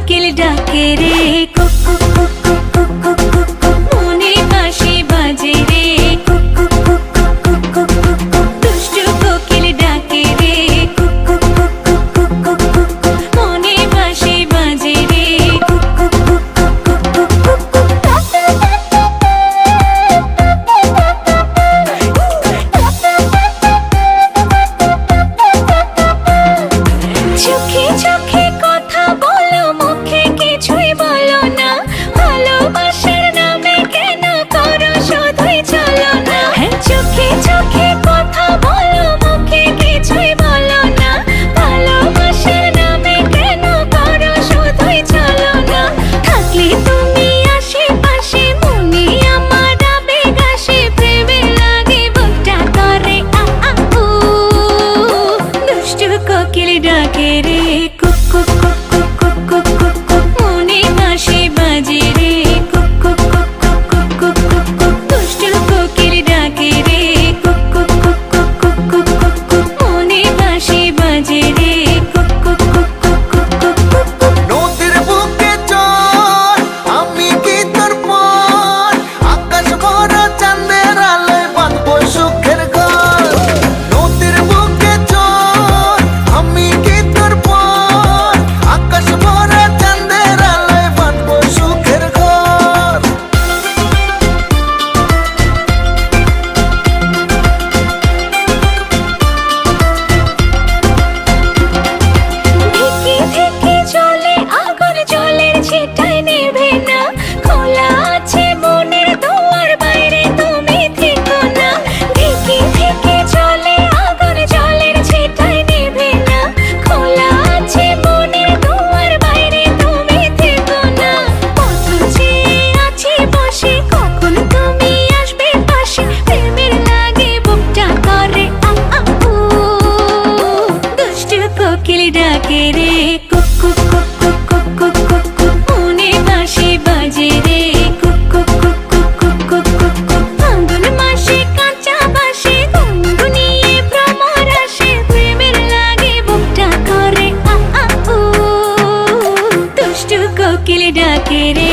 কোকিল ডাকে রে কুক কুক কুক কুক কুক কুক কুক কুক মনে বাঁশি বাজে রে কুক কুক কুক কুক কুক কুক কুক কুক দুষ্টু কোকিল ডাকে রে কুক কুক কুক কুক কুক কুক কুক কুক মনে বাঁশি বাজে রে কুক কুক কুক কুক কুক কুক কুক কুক চোখে চোখে কথা বলো মুখে কিছুই বলো না ভালোবাসার নামে কেন করো শুধুই চলো না চোখে চোখে কথা বলো মুখে কিছুই বলো না ভালোবাসার নামে কেন করো শুধুই চলো না থাকলে তুমি আশেপাশে মনে আমার আবেগ আসে প্রেমে লাগে বুকটা করে আ আ উ দুষ্টু কোকিল ডাকে রে কুক কুক কুক কুক কুক কুক কুক কুক মনে বাঁশি বাজে রে কুক কুক কুক কুক কুক কুক কুক কুক দুষ্টু কোকিল ডাকে রে কুক কুক কুক কুক কুক কুক কুক কুক মনে বাঁশি বাজে রে কুক কুক কুক কুক কুক কুক কুক কুক নদীর বুকে চল আমি কি তোর পর আকাশ ভরা চাঁদের আলোয় বাঁধবো সুখের ঘর নদীর বুকে চল আমি কি তোর পর আকাশ ভরা চাঁদের আলোয় বাঁধবো সুখের ঘর ঢেকে ঢেকে চলে আগুন জলের ছিটায় নেভে না খোলা আছে মনের দুয়ার বাইরে তুমি থেকো না ঢেকে ঢেকে চলে আগুন জলের ছিটায় নেভে না খোলা আছে মনের দুয়ার বাইরে তুমি থেকো না পথ চেয়ে আছি বসে কখন তুমি আসবে পাশে প্রেমের লাগে বুকটা করে আ আ উ দুষ্টু কোকিল ডাকে রে কুক কুক কুক কুক কুক কুক কুক কুক মনে বাঁশি বাজে রে কুক কুক কুক কুক কুক কুক কুক কুক ফাল্গুন মাসে কাঁচা বাঁশে গুনগুনিয়ে ভ্রমর আসে প্রেমের লাগে বুকটা করে আ আ উ দুষ্টু কোকিল ডাকে রে